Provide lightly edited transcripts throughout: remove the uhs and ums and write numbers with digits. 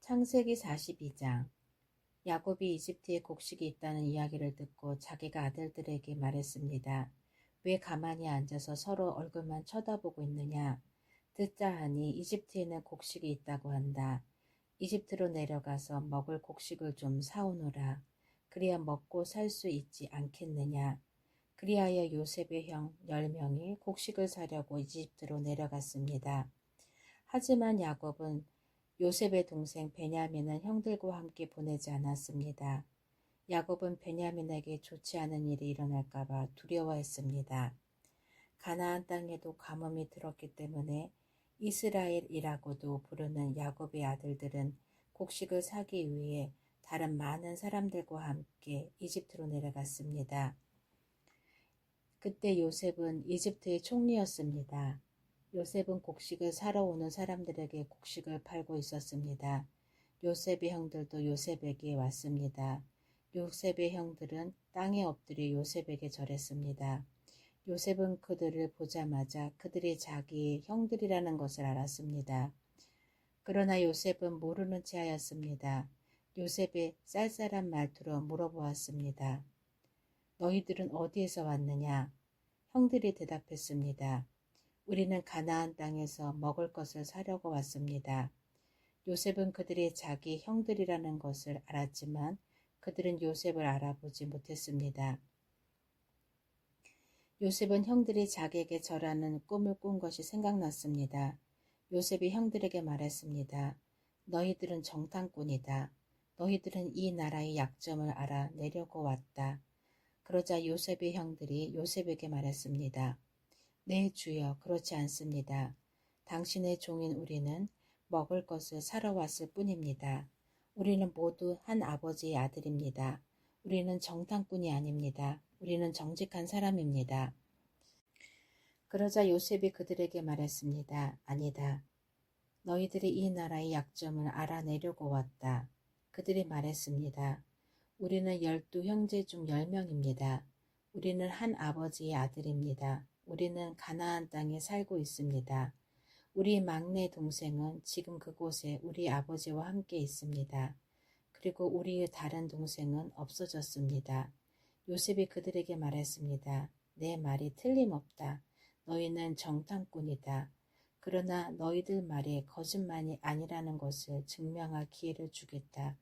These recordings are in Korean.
창세기 42장. 야곱이 이집트에 곡식이 있다는 이야기를 듣고 자기가 아들들에게 말했습니다. 왜 가만히 앉아서 서로 얼굴만 쳐다보고 있느냐? 듣자 하니 이집트에는 곡식이 있다고 한다. 이집트로 내려가서 먹을 곡식을 좀 사오너라. 그래야 먹고 살 수 있지 않겠느냐? 그리하여 요셉의 형 10명이 곡식을 사려고 이집트로 내려갔습니다. 하지만 야곱은 요셉의 동생 베냐민은 형들과 함께 보내지 않았습니다. 야곱은 베냐민에게 좋지 않은 일이 일어날까봐 두려워했습니다. 가나안 땅에도 가뭄이 들었기 때문에 이스라엘이라고도 부르는 야곱의 아들들은 곡식을 사기 위해 다른 많은 사람들과 함께 이집트로 내려갔습니다. 그때 요셉은 이집트의 총리였습니다. 요셉은 곡식을 사러 오는 사람들에게 곡식을 팔고 있었습니다. 요셉의 형들도 요셉에게 왔습니다. 요셉의 형들은 땅에 엎드려 요셉에게 절했습니다. 요셉은 그들을 보자마자 그들이 자기의 형들이라는 것을 알았습니다. 그러나 요셉은 모르는 체 하였습니다. 요셉의 쌀쌀한 말투로 물어보았습니다. 너희들은 어디에서 왔느냐? 형들이 대답했습니다. 우리는 가나안 땅에서 먹을 것을 사려고 왔습니다. 요셉은 그들이 자기 형들이라는 것을 알았지만 그들은 요셉을 알아보지 못했습니다. 요셉은 형들이 자기에게 절하는 꿈을 꾼 것이 생각났습니다. 요셉이 형들에게 말했습니다. 너희들은 정탐꾼이다. 너희들은 이 나라의 약점을 알아내려고 왔다. 그러자 요셉의 형들이 요셉에게 말했습니다. 네, 주여, 그렇지 않습니다. 당신의 종인 우리는 먹을 것을 사러 왔을 뿐입니다. 우리는 모두 한 아버지의 아들입니다. 우리는 정탐꾼이 아닙니다. 우리는 정직한 사람입니다. 그러자 요셉이 그들에게 말했습니다. 아니다. 너희들이 이 나라의 약점을 알아내려고 왔다. 그들이 말했습니다. 우리는 12형제 중 10명입니다. 우리는 한 아버지의 아들입니다. 우리는 가나안 땅에 살고 있습니다. 우리 막내 동생은 지금 그곳에 우리 아버지와 함께 있습니다. 그리고 우리의 다른 동생은 없어졌습니다. 요셉이 그들에게 말했습니다. 내 말이 틀림없다. 너희는 정탐꾼이다. 그러나 너희들 말이 거짓말이 아니라는 것을 증명할 기회를 주겠다.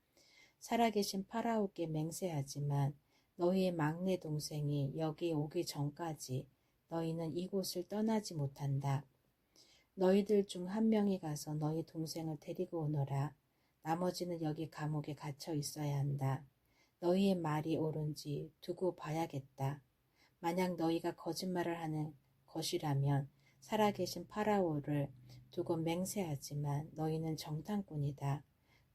살아계신 파라오께 맹세하지만 너희의 막내 동생이 여기 오기 전까지 너희는 이곳을 떠나지 못한다. 너희들 중 한 명이 가서 너희 동생을 데리고 오너라. 나머지는 여기 감옥에 갇혀 있어야 한다. 너희의 말이 옳은지 두고 봐야겠다. 만약 너희가 거짓말을 하는 것이라면 살아계신 파라오를 두고 맹세하지만 너희는 정탐꾼이다.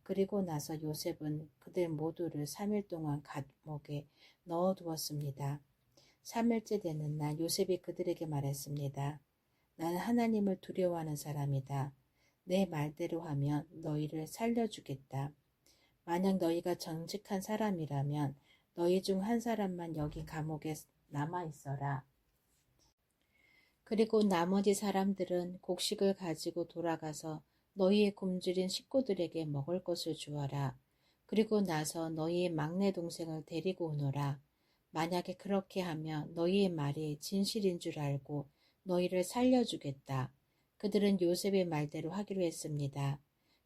그리고 나서 요셉은 그들 모두를 3일 동안 감옥에 넣어두었습니다. 3일째 되는 날 요셉이 그들에게 말했습니다. 나는 하나님을 두려워하는 사람이다. 내 말대로 하면 너희를 살려주겠다. 만약 너희가 정직한 사람이라면 너희 중 한 사람만 여기 감옥에 남아있어라. 그리고 나머지 사람들은 곡식을 가지고 돌아가서 너희의 굶주린 식구들에게 먹을 것을 주어라. 그리고 나서 너희의 막내 동생을 데리고 오너라. 만약에 그렇게 하면 너희의 말이 진실인 줄 알고 너희를 살려주겠다. 그들은 요셉의 말대로 하기로 했습니다.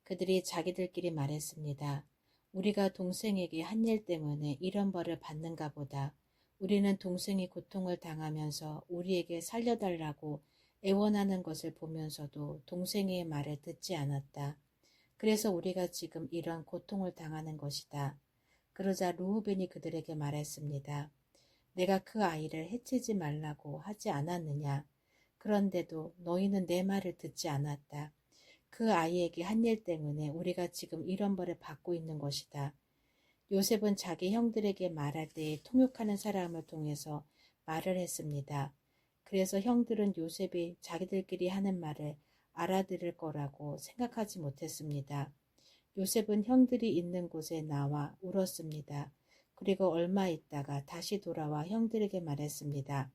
그들이 자기들끼리 말했습니다. 우리가 동생에게 한 일 때문에 이런 벌을 받는가 보다. 우리는 동생이 고통을 당하면서 우리에게 살려달라고 애원하는 것을 보면서도 동생의 말을 듣지 않았다. 그래서 우리가 지금 이런 고통을 당하는 것이다. 그러자 루후벤이 그들에게 말했습니다. 내가 그 아이를 해치지 말라고 하지 않았느냐. 그런데도 너희는 내 말을 듣지 않았다. 그 아이에게 한 일 때문에 우리가 지금 이런 벌을 받고 있는 것이다. 요셉은 자기 형들에게 말할 때에 통역하는 사람을 통해서 말을 했습니다. 그래서 형들은 요셉이 자기들끼리 하는 말을 알아들을 거라고 생각하지 못했습니다. 요셉은 형들이 있는 곳에 나와 울었습니다. 그리고 얼마 있다가 다시 돌아와 형들에게 말했습니다.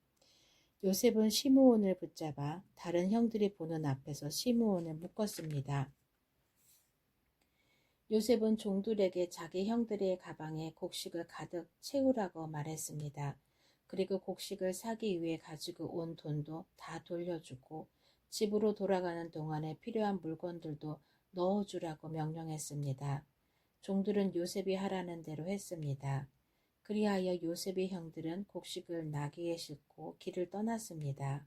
요셉은 시므온을 붙잡아 다른 형들이 보는 앞에서 시므온을 묶었습니다. 요셉은 종들에게 자기 형들의 가방에 곡식을 가득 채우라고 말했습니다. 그리고 곡식을 사기 위해 가지고 온 돈도 다 돌려주고 집으로 돌아가는 동안에 필요한 물건들도 넣어주라고 명령했습니다. 종들은 요셉이 하라는 대로 했습니다. 그리하여 요셉의 형들은 곡식을 나귀에 싣고 길을 떠났습니다.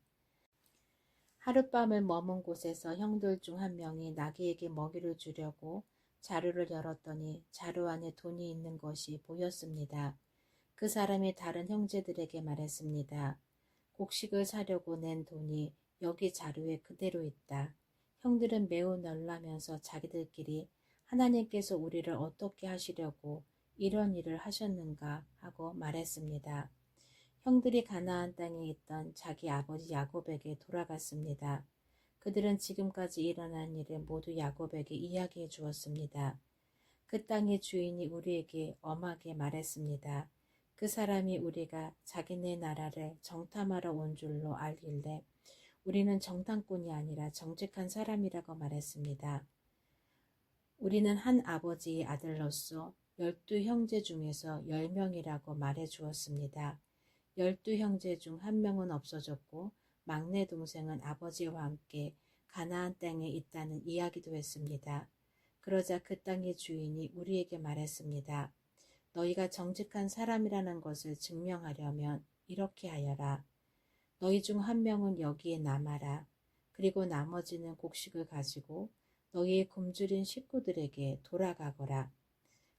하룻밤을 머문 곳에서 형들 중 한 명이 나귀에게 먹이를 주려고 자루를 열었더니 자루 안에 돈이 있는 것이 보였습니다. 그 사람이 다른 형제들에게 말했습니다. 곡식을 사려고 낸 돈이 여기 자루에 그대로 있다. 형들은 매우 놀라면서 자기들끼리 하나님께서 우리를 어떻게 하시려고 이런 일을 하셨는가 하고 말했습니다. 형들이 가나안 땅에 있던 자기 아버지 야곱에게 돌아갔습니다. 그들은 지금까지 일어난 일을 모두 야곱에게 이야기해 주었습니다. 그 땅의 주인이 우리에게 엄하게 말했습니다. 그 사람이 우리가 자기네 나라를 정탐하러 온 줄로 알길래 우리는 정탐꾼이 아니라 정직한 사람이라고 말했습니다. 우리는 한 아버지의 아들로서 12형제 중에서 10명이라고 말해 주었습니다. 12형제 중 한 명은 없어졌고 막내 동생은 아버지와 함께 가나안 땅에 있다는 이야기도 했습니다. 그러자 그 땅의 주인이 우리에게 말했습니다. 너희가 정직한 사람이라는 것을 증명하려면 이렇게 하여라. 너희 중 한 명은 여기에 남아라. 그리고 나머지는 곡식을 가지고 너희의 굶주린 식구들에게 돌아가거라.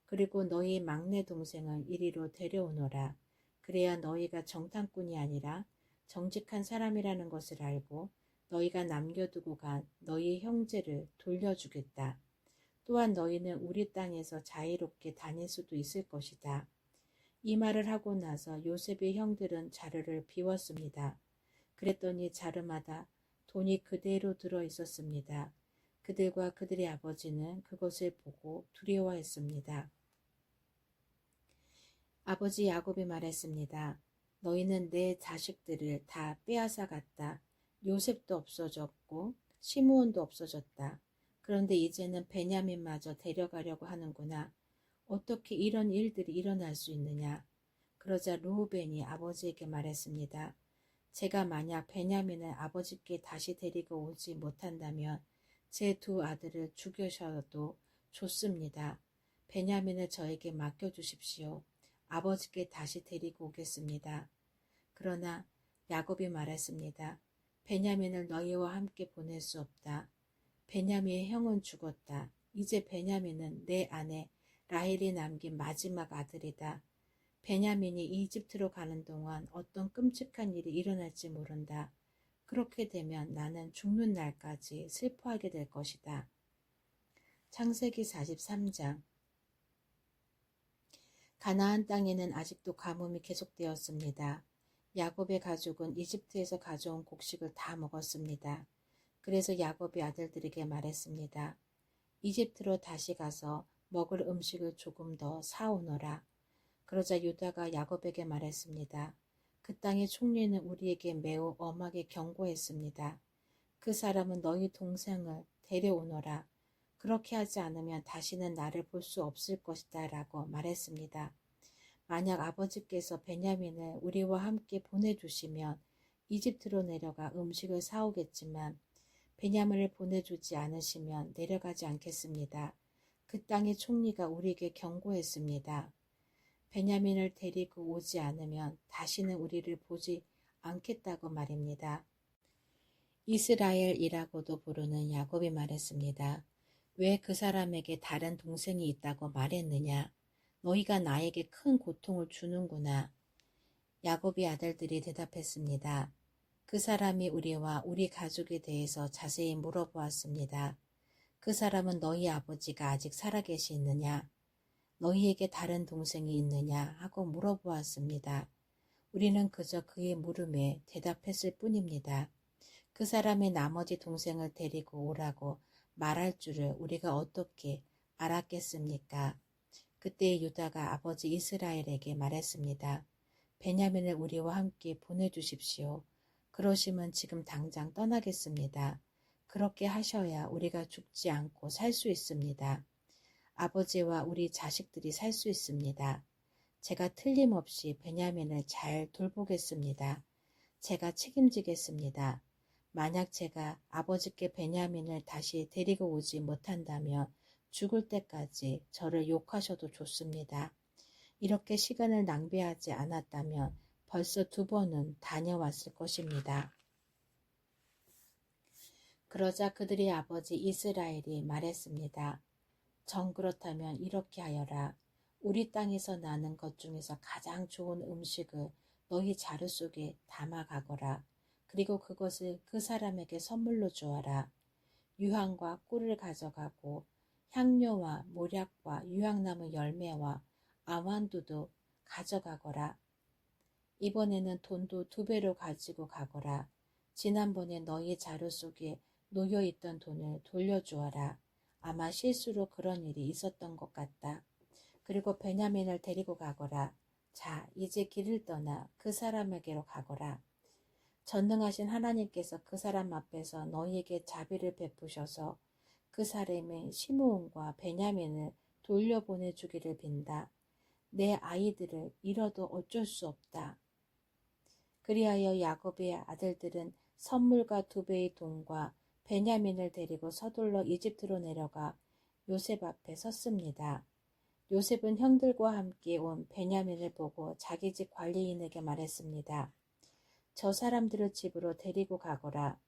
그리고 너희 막내 동생을 이리로 데려오너라. 그래야 너희가 정탐꾼이 아니라 정직한 사람이라는 것을 알고 너희가 남겨두고 간 너희 형제를 돌려주겠다. 또한 너희는 우리 땅에서 자유롭게 다닐 수도 있을 것이다. 이 말을 하고 나서 요셉의 형들은 자루를 비웠습니다. 그랬더니 자루마다 돈이 그대로 들어 있었습니다. 그들과 그들의 아버지는 그것을 보고 두려워했습니다. 아버지 야곱이 말했습니다. 너희는 내 자식들을 다 빼앗아 갔다. 요셉도 없어졌고 시므온도 없어졌다. 그런데 이제는 베냐민마저 데려가려고 하는구나. 어떻게 이런 일들이 일어날 수 있느냐. 그러자 르우벤이 아버지에게 말했습니다. 제가 만약 베냐민을 아버지께 다시 데리고 오지 못한다면 제 두 아들을 죽여셔도 좋습니다. 베냐민을 저에게 맡겨주십시오. 아버지께 다시 데리고 오겠습니다. 그러나 야곱이 말했습니다. 베냐민을 너희와 함께 보낼 수 없다. 베냐민의 형은 죽었다. 이제 베냐민은 내 아내 라헬이 남긴 마지막 아들이다. 베냐민이 이집트로 가는 동안 어떤 끔찍한 일이 일어날지 모른다. 그렇게 되면 나는 죽는 날까지 슬퍼하게 될 것이다. 창세기 43장. 가나안 땅에는 아직도 가뭄이 계속되었습니다. 야곱의 가족은 이집트에서 가져온 곡식을 다 먹었습니다. 그래서 야곱이 아들들에게 말했습니다. 이집트로 다시 가서 먹을 음식을 조금 더 사오너라. 그러자 유다가 야곱에게 말했습니다. 그 땅의 총리는 우리에게 매우 엄하게 경고했습니다. 그 사람은 너희 동생을 데려오너라. 그렇게 하지 않으면 다시는 나를 볼 수 없을 것이다 라고 말했습니다. 만약 아버지께서 베냐민을 우리와 함께 보내주시면 이집트로 내려가 음식을 사오겠지만 베냐민을 보내주지 않으시면 내려가지 않겠습니다. 그 땅의 총리가 우리에게 경고했습니다. 베냐민을 데리고 오지 않으면 다시는 우리를 보지 않겠다고 말입니다. 이스라엘이라고도 부르는 야곱이 말했습니다. 왜 그 사람에게 다른 동생이 있다고 말했느냐? 너희가 나에게 큰 고통을 주는구나. 야곱의 아들들이 대답했습니다. 그 사람이 우리와 우리 가족에 대해서 자세히 물어보았습니다. 그 사람은 너희 아버지가 아직 살아계시느냐? 너희에게 다른 동생이 있느냐? 하고 물어보았습니다. 우리는 그저 그의 물음에 대답했을 뿐입니다. 그 사람의 나머지 동생을 데리고 오라고 말할 줄을 우리가 어떻게 알았겠습니까? 그때 유다가 아버지 이스라엘에게 말했습니다. 베냐민을 우리와 함께 보내주십시오. 그러시면 지금 당장 떠나겠습니다. 그렇게 하셔야 우리가 죽지 않고 살 수 있습니다. 아버지와 우리 자식들이 살 수 있습니다. 제가 틀림없이 베냐민을 잘 돌보겠습니다. 제가 책임지겠습니다. 만약 제가 아버지께 베냐민을 다시 데리고 오지 못한다면 죽을 때까지 저를 욕하셔도 좋습니다. 이렇게 시간을 낭비하지 않았다면 벌써 2번은 다녀왔을 것입니다. 그러자 그들의 아버지 이스라엘이 말했습니다. 정 그렇다면 이렇게 하여라. 우리 땅에서 나는 것 중에서 가장 좋은 음식을 너희 자루 속에 담아 가거라. 그리고 그것을 그 사람에게 선물로 주어라. 유향과 꿀을 가져가고 향료와 모략과 유향나무 열매와 아만두도 가져가거라. 이번에는 돈도 2배로 가지고 가거라. 지난번에 너희 자루 속에 놓여있던 돈을 돌려주어라. 아마 실수로 그런 일이 있었던 것 같다. 그리고 베냐민을 데리고 가거라. 자, 이제 길을 떠나 그 사람에게로 가거라. 전능하신 하나님께서 그 사람 앞에서 너희에게 자비를 베푸셔서 그 사람의 시므온과 베냐민을 돌려보내주기를 빈다. 내 아이들을 잃어도 어쩔 수 없다. 그리하여 야곱의 아들들은 선물과 2배의 돈과 베냐민을 데리고 서둘러 이집트로 내려가 요셉 앞에 섰습니다. 요셉은 형들과 함께 온 베냐민을 보고 자기 집 관리인에게 말했습니다. 저 사람들을 집으로 데리고 가거라.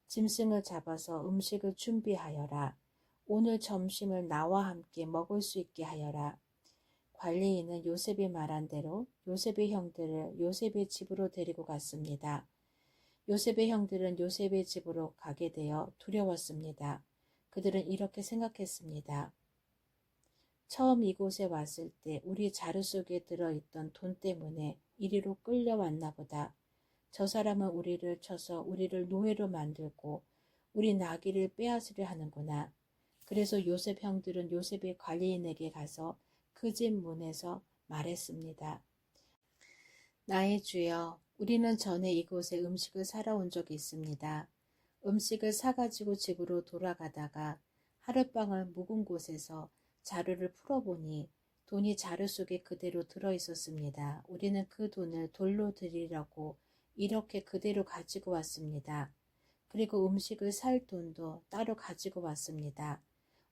짐승을 잡아서 음식을 준비하여라. 오늘 점심을 나와 함께 먹을 수 있게 하여라. 관리인은 요셉이 말한 대로 요셉의 형들을 요셉의 집으로 데리고 갔습니다. 요셉의 형들은 요셉의 집으로 가게 되어 두려웠습니다. 그들은 이렇게 생각했습니다. 처음 이곳에 왔을 때 우리 자루 속에 들어있던 돈 때문에 이리로 끌려왔나 보다. 저 사람은 우리를 쳐서 우리를 노예로 만들고 우리 나귀를 빼앗으려 하는구나. 그래서 요셉 형들은 요셉의 관리인에게 가서 그 집 문에서 말했습니다. 나의 주여, 우리는 전에 이곳에 음식을 사러 온 적이 있습니다. 음식을 사가지고 집으로 돌아가다가 하룻밤을 묵은 곳에서 자루를 풀어보니 돈이 자루 속에 그대로 들어있었습니다. 우리는 그 돈을 돌로 드리려고 이렇게 그대로 가지고 왔습니다. 그리고 음식을 살 돈도 따로 가지고 왔습니다.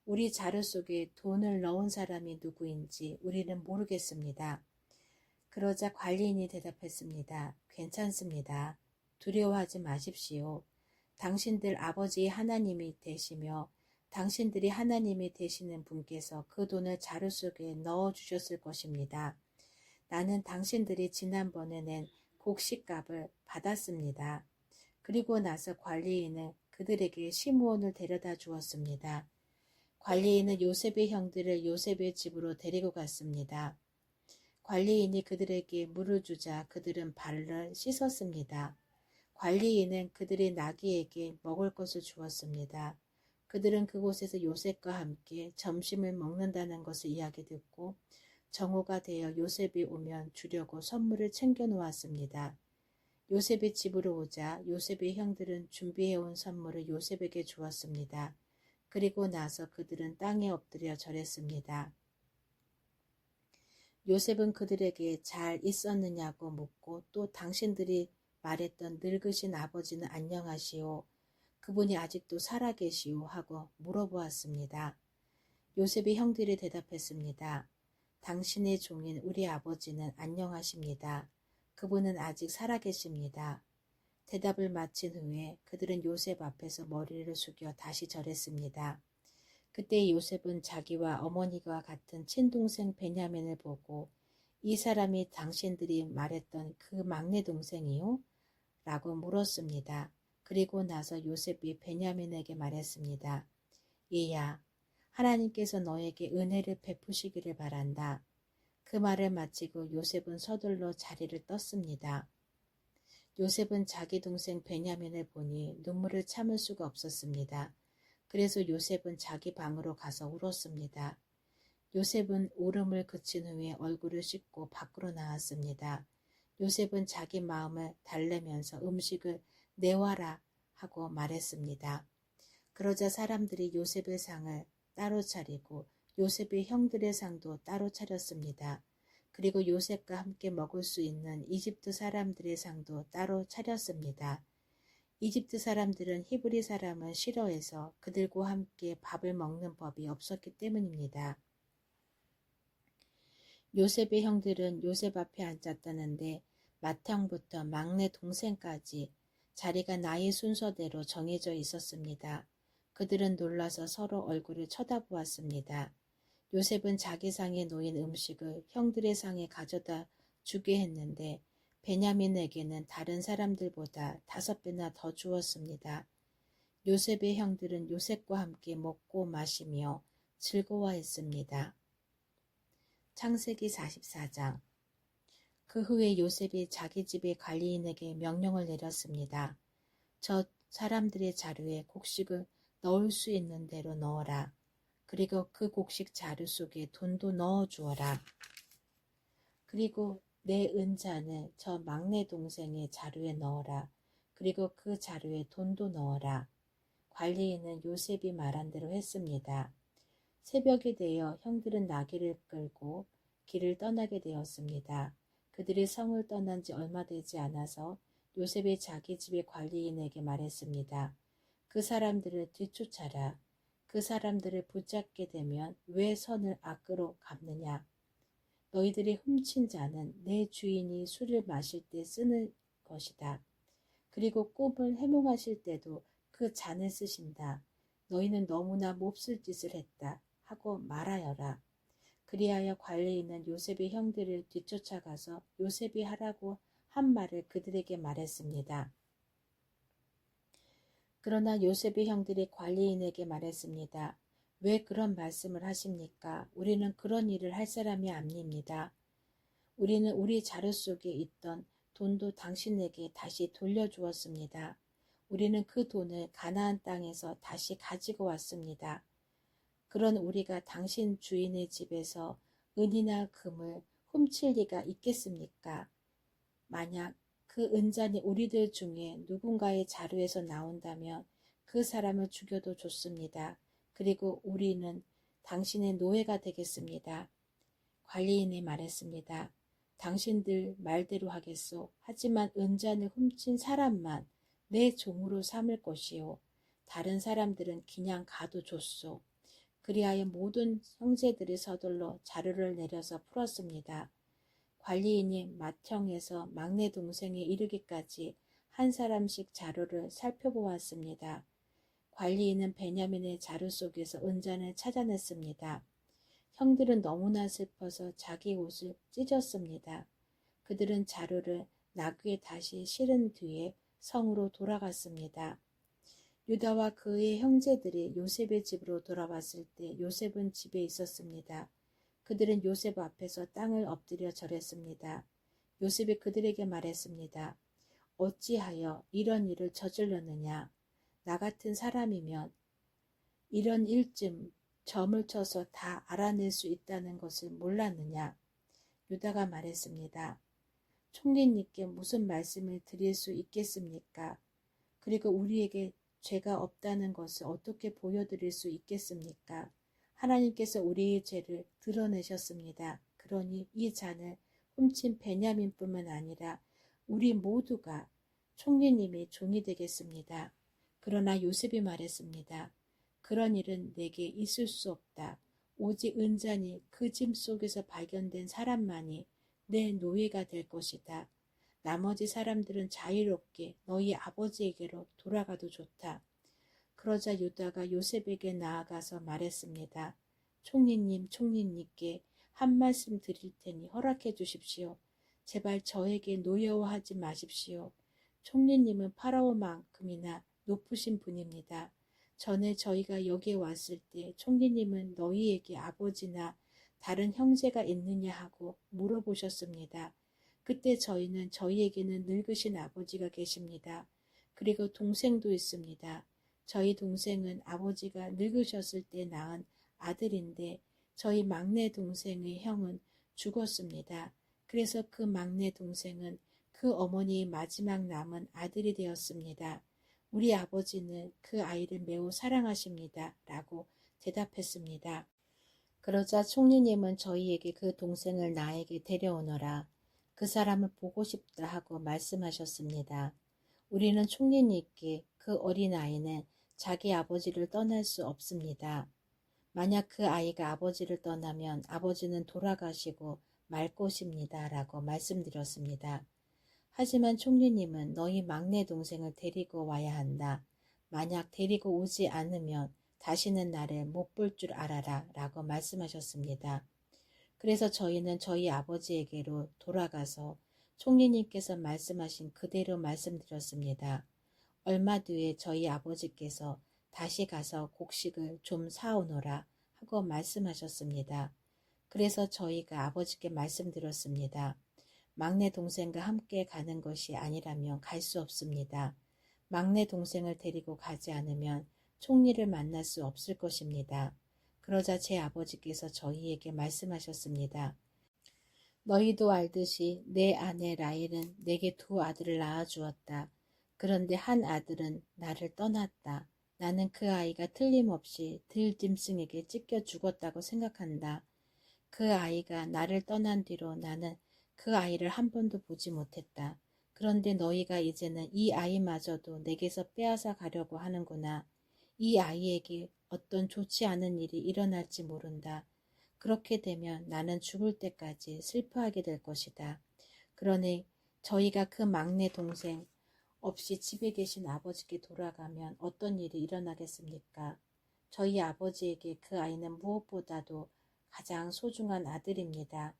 우리 자루 속에 돈을 넣은 사람이 누구인지 우리는 모르겠습니다. 그러자 관리인이 대답했습니다. 괜찮습니다. 두려워하지 마십시오. 당신들 아버지 하나님이 되시며 당신들이 하나님이 되시는 분께서 그 돈을 자루 속에 넣어주셨을 것입니다. 나는 당신들이 지난번에 낸 곡식값을 받았습니다. 그리고 나서 관리인은 그들에게 시므온을 데려다 주었습니다. 관리인은 요셉의 형들을 요셉의 집으로 데리고 갔습니다. 관리인이 그들에게 물을 주자 그들은 발을 씻었습니다. 관리인은 그들의 나귀에게 먹을 것을 주었습니다. 그들은 그곳에서 요셉과 함께 점심을 먹는다는 것을 이야기 듣고 정오가 되어 요셉이 오면 주려고 선물을 챙겨 놓았습니다. 요셉이 집으로 오자 요셉의 형들은 준비해온 선물을 요셉에게 주었습니다. 그리고 나서 그들은 땅에 엎드려 절했습니다. 요셉은 그들에게 잘 있었느냐고 묻고 또 당신들이 말했던 늙으신 아버지는 안녕하시오. 그분이 아직도 살아계시오 하고 물어보았습니다. 요셉의 형들이 대답했습니다. 당신의 종인 우리 아버지는 안녕하십니다. 그분은 아직 살아계십니다. 대답을 마친 후에 그들은 요셉 앞에서 머리를 숙여 다시 절했습니다. 그때 요셉은 자기와 어머니가 같은 친동생 베냐민을 보고 이 사람이 당신들이 말했던 그 막내 동생이요? 라고 물었습니다. 그리고 나서 요셉이 베냐민에게 말했습니다. 얘야, 하나님께서 너에게 은혜를 베푸시기를 바란다. 그 말을 마치고 요셉은 서둘러 자리를 떴습니다. 요셉은 자기 동생 베냐민을 보니 눈물을 참을 수가 없었습니다. 그래서 요셉은 자기 방으로 가서 울었습니다. 요셉은 울음을 그친 후에 얼굴을 씻고 밖으로 나왔습니다. 요셉은 자기 마음을 달래면서 음식을 내와라 하고 말했습니다. 그러자 사람들이 요셉의 상을 따로 차리고 요셉의 형들의 상도 따로 차렸습니다. 그리고 요셉과 함께 먹을 수 있는 이집트 사람들의 상도 따로 차렸습니다. 이집트 사람들은 히브리 사람을 싫어해서 그들과 함께 밥을 먹는 법이 없었기 때문입니다. 요셉의 형들은 요셉 앞에 앉았다는데 맏형부터 막내 동생까지 자리가 나이 순서대로 정해져 있었습니다. 그들은 놀라서 서로 얼굴을 쳐다보았습니다. 요셉은 자기 상에 놓인 음식을 형들의 상에 가져다 주게 했는데 베냐민에게는 다른 사람들보다 5배나 더 주었습니다. 요셉의 형들은 요셉과 함께 먹고 마시며 즐거워했습니다. 창세기 44장. 그 후에 요셉이 자기 집의 관리인에게 명령을 내렸습니다. 저 사람들의 자루에 곡식을 넣을 수 있는 대로 넣어라. 그리고 그 곡식 자루 속에 돈도 넣어 주어라. 그리고 내 은잔을 저 막내 동생의 자루에 넣어라. 그리고 그 자루에 돈도 넣어라. 관리인은 요셉이 말한 대로 했습니다. 새벽이 되어 형들은 나귀를 끌고 길을 떠나게 되었습니다. 그들이 성을 떠난 지 얼마 되지 않아서 요셉이 자기 집의 관리인에게 말했습니다. 그 사람들을 뒤쫓아라. 그 사람들을 붙잡게 되면 왜 선을 악으로 갚느냐. 너희들이 훔친 자는 내 주인이 술을 마실 때 쓰는 것이다. 그리고 꿈을 해몽하실 때도 그 잔을 쓰신다. 너희는 너무나 몹쓸 짓을 했다 하고 말하여라. 그리하여 관리인은 요셉의 형들을 뒤쫓아가서 요셉이 하라고 한 말을 그들에게 말했습니다. 그러나 요셉의 형들이 관리인에게 말했습니다. 왜 그런 말씀을 하십니까? 우리는 그런 일을 할 사람이 아닙니다. 우리는 우리 자루 속에 있던 돈도 당신에게 다시 돌려주었습니다. 우리는 그 돈을 가나안 땅에서 다시 가지고 왔습니다. 그런 우리가 당신 주인의 집에서 은이나 금을 훔칠 리가 있겠습니까? 만약 그 은잔이 우리들 중에 누군가의 자루에서 나온다면 그 사람을 죽여도 좋습니다. 그리고 우리는 당신의 노예가 되겠습니다. 관리인이 말했습니다. 당신들 말대로 하겠소. 하지만 은잔을 훔친 사람만 내 종으로 삼을 것이요. 다른 사람들은 그냥 가도 좋소. 그리하여 모든 형제들이 서둘러 자루를 내려서 풀었습니다. 관리인이 맏형에서 막내 동생에 이르기까지 한 사람씩 자루를 살펴보았습니다. 관리인은 베냐민의 자루 속에서 은잔을 찾아냈습니다. 형들은 너무나 슬퍼서 자기 옷을 찢었습니다. 그들은 자루를 나귀에 다시 실은 뒤에 성으로 돌아갔습니다. 유다와 그의 형제들이 요셉의 집으로 돌아왔을 때 요셉은 집에 있었습니다. 그들은 요셉 앞에서 땅을 엎드려 절했습니다. 요셉이 그들에게 말했습니다. 어찌하여 이런 일을 저질렀느냐? 나 같은 사람이면 이런 일쯤 점을 쳐서 다 알아낼 수 있다는 것을 몰랐느냐? 유다가 말했습니다. 총리님께 무슨 말씀을 드릴 수 있겠습니까? 그리고 우리에게 죄가 없다는 것을 어떻게 보여드릴 수 있겠습니까? 하나님께서 우리의 죄를 드러내셨습니다. 그러니 이 잔을 훔친 베냐민뿐만 아니라 우리 모두가 총리님의 종이 되겠습니다. 그러나 요셉이 말했습니다. 그런 일은 내게 있을 수 없다. 오직 은잔이 그 짐 속에서 발견된 사람만이 내 노예가 될 것이다. 나머지 사람들은 자유롭게 너희 아버지에게로 돌아가도 좋다. 그러자 유다가 요셉에게 나아가서 말했습니다. 총리님께 한 말씀 드릴 테니 허락해 주십시오. 제발 저에게 노여워하지 마십시오. 총리님은 파라오만큼이나 높으신 분입니다. 전에 저희가 여기에 왔을 때 총리님은 너희에게 아버지나 다른 형제가 있느냐 하고 물어보셨습니다. 그때 저희는 저희에게는 늙으신 아버지가 계십니다. 그리고 동생도 있습니다. 저희 동생은 아버지가 늙으셨을 때 낳은 아들인데 저희 막내 동생의 형은 죽었습니다. 그래서 그 막내 동생은 그 어머니의 마지막 남은 아들이 되었습니다. 우리 아버지는 그 아이를 매우 사랑하십니다. 라고 대답했습니다. 그러자 총리님은 저희에게 그 동생을 나에게 데려오너라. 그 사람을 보고 싶다 하고 말씀하셨습니다. 우리는 총리님께 그 어린아이는 자기 아버지를 떠날 수 없습니다. 만약 그 아이가 아버지를 떠나면 아버지는 돌아가시고 말 것입니다. 라고 말씀드렸습니다. 하지만 총리님은 너희 막내 동생을 데리고 와야 한다. 만약 데리고 오지 않으면 다시는 나를 못 볼 줄 알아라. 라고 말씀하셨습니다. 그래서 저희는 저희 아버지에게로 돌아가서 총리님께서 말씀하신 그대로 말씀드렸습니다. 얼마 뒤에 저희 아버지께서 다시 가서 곡식을 좀 사오너라 하고 말씀하셨습니다. 그래서 저희가 아버지께 말씀드렸습니다. 막내 동생과 함께 가는 것이 아니라면 갈 수 없습니다. 막내 동생을 데리고 가지 않으면 총리를 만날 수 없을 것입니다. 그러자 제 아버지께서 저희에게 말씀하셨습니다. 너희도 알듯이 내 아내 라헬은 내게 두 아들을 낳아주었다. 그런데 한 아들은 나를 떠났다. 나는 그 아이가 틀림없이 들짐승에게 찢겨 죽었다고 생각한다. 그 아이가 나를 떠난 뒤로 나는 그 아이를 한 번도 보지 못했다. 그런데 너희가 이제는 이 아이마저도 내게서 빼앗아 가려고 하는구나. 이 아이에게 어떤 좋지 않은 일이 일어날지 모른다. 그렇게 되면 나는 죽을 때까지 슬퍼하게 될 것이다. 그러니 저희가 그 막내 동생 없이 집에 계신 아버지께 돌아가면 어떤 일이 일어나겠습니까? 저희 아버지에게 그 아이는 무엇보다도 가장 소중한 아들입니다.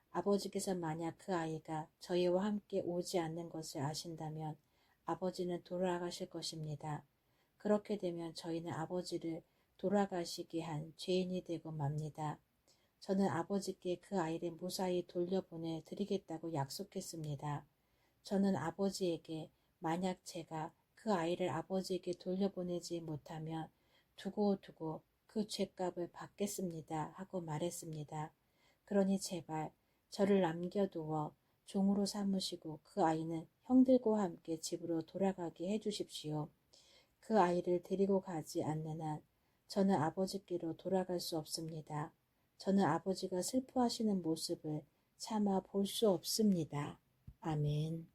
아버지께서 만약 그 아이가 저희와 함께 오지 않는 것을 아신다면 아버지는 돌아가실 것입니다. 그렇게 되면 저희는 아버지를 돌아가시게 한 죄인이 되고 맙니다. 저는 아버지께 그 아이를 무사히 돌려보내 드리겠다고 약속했습니다. 저는 아버지에게 만약 제가 그 아이를 아버지에게 돌려보내지 못하면 두고두고 그 죗값을 받겠습니다 하고 말했습니다. 그러니 제발 저를 남겨두어 종으로 삼으시고 그 아이는 형들과 함께 집으로 돌아가게 해주십시오. 그 아이를 데리고 가지 않는 한 저는 아버지께로 돌아갈 수 없습니다. 저는 아버지가 슬퍼하시는 모습을 차마 볼 수 없습니다. 아멘.